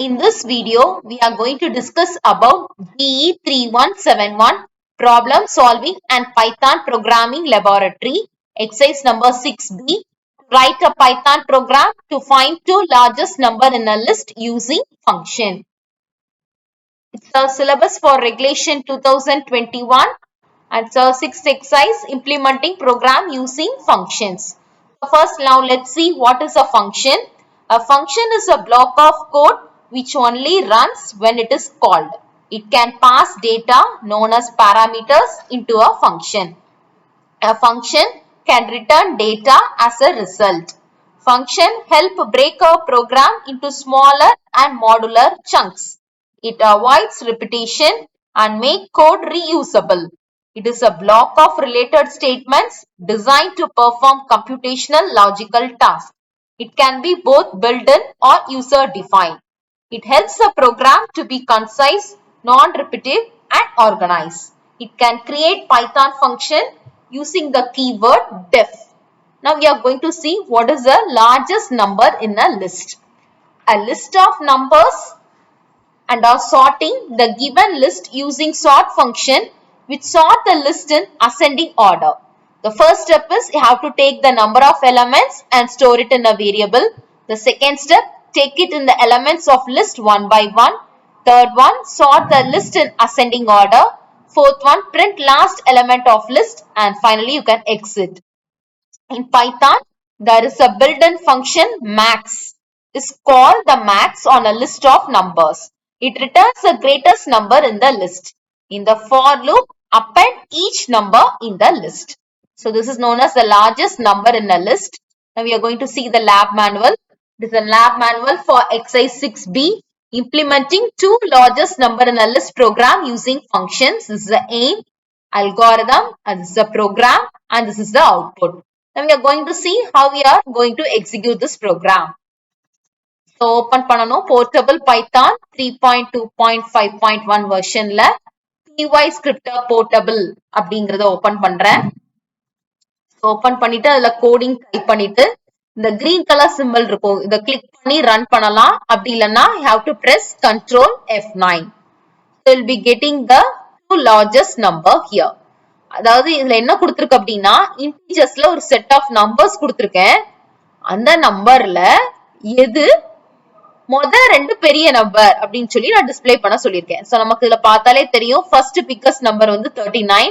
In this video, we are going to discuss about COE-3171 Problem Solving and Python Programming Laboratory, exercise number 6b. Write a Python program to find two largest number in a list using function. It's a syllabus for regulation 2021 and it's a 6th exercise implementing program using functions. So first, now let's see what is a function. A function is a block of code which only runs when it is called. It can pass data known as parameters into a function. A function can return data as a result. Function help break a program into smaller and modular chunks. It avoids repetition and make code reusable. It is a block of related statements designed to perform computational logical tasks. It can be both built-in or user-defined. It helps the program to be concise, non-repetitive, and organized. It can create Python function using the keyword def. Now we are going to see what is the largest number in a list. A list of numbers and are sorting the given list using sort function which sort the list in ascending order. The first step is you have to take the number of elements and store it in a variable. The second step, take it in the elements of list one by one. Third one, sort the list in ascending order. Fourth one, print last element of list, and finally you can exit. In Python, there is a built-in function max. Is called the max on a list of numbers. It returns the greatest number in the list. In the for loop, append each number in the list. So this is known as the largest number in a list. Now we are going to see the lab manual. This is a lab manual for exercise 6b, implementing two largest number in a list program using functions. This is the aim, algorithm, and this is the program, and this is the output. Now we are going to see how we are going to execute this program. So open பண்ணனும் portable python 3.2.5.1 versionல COE-scripter portable அப்படிங்கறத open பண்றேன். Open பண்ணிட்டு அதுல coding type பண்ணிட்டு இந்த green color symbol இருக்கும் இத click பண்ணி ரன் பண்ணலாம். அப்படி இல்லனா you have to press Ctrl F9. So you'll be getting the two largest number here. அதாவது இதுல என்ன கொடுத்திருக்கு அப்படின்னா இன்டிஜர்ஸ்ல ஒரு செட் ஆஃப் நம்பர்ஸ் கொடுத்திருக்கேன். அந்த நம்பர்ல எது ரெண்டு பெரிய நம்பர் அப்படின்னு சொல்லி நான் டிஸ்ப்ளே பண்ண சொல்லியிருக்கேன். சோ நமக்கு இதுல பார்த்தாலே தெரியும் ஃபர்ஸ்ட் பிக்கஸ்ட் நம்பர் வந்து 39,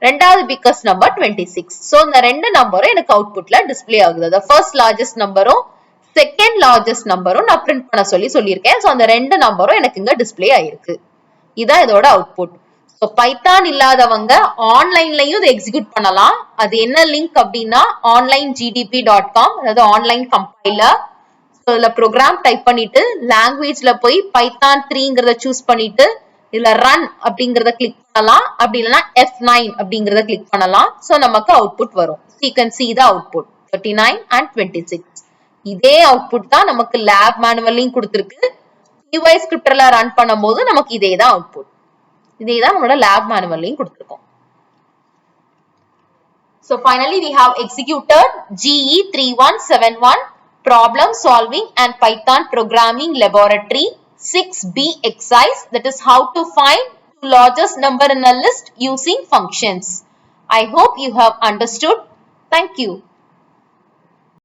ரெண்டாவது பிக்கஸ்ட் நம்பர் 26. சோ இந்த ரெண்டு நம்பரும் எனக்கு அவுட்புட்ல டிஸ்ப்ளே ஆகுது. the first largest நம்பரும் செகண்ட் லார்ஜஸ்ட் நம்பரும் நான் பிரிண்ட் பண்ண சொல்லியிருக்கேன். சோ அந்த ரெண்டு நம்பரும் எனக்கு இங்க டிஸ்ப்ளே ஆயிருக்கு. இதான் இதோட அவுட்புட். சோ பைத்தான் இல்லாதவங்க ஆன்லைன்லயும் இதை எக்ஸிக்யூட் பண்ணலாம். அது என்ன லிங்க் அப்படின்னா onlinegdp.com, அதாவது ஆன்லைன் கம்பைலர். இதுல ப்ரோக்ராம் டைப் பண்ணிட்டு லாங்குவேஜ்ல போய் பைத்தான் 3ங்கறத சூஸ் பண்ணிட்டு இதுல ரன் அப்படிங்கறத கிளிக் பண்ணலாம். அப்படி இல்லனா F9 அப்படிங்கறத கிளிக் பண்ணலாம். சோ நமக்கு அவுட்புட் வரும். You can see the output 39 and 26. இதே அவுட்புட் தான் நமக்கு லேப் மேனுவல்லையும் கொடுத்திருக்கு. COE-scripterல ரன் பண்ணும்போது நமக்கு இதே தான் அவுட்புட். இதே தான் நம்மளோட லேப் மேனுவல்லையும் கொடுத்திருக்கோம். So finally we have executed COE-3171 Problem Solving and Python Programming Laboratory 6b exercise, that is how to find the largest number in a list using functions. I hope you have understood. Thank you.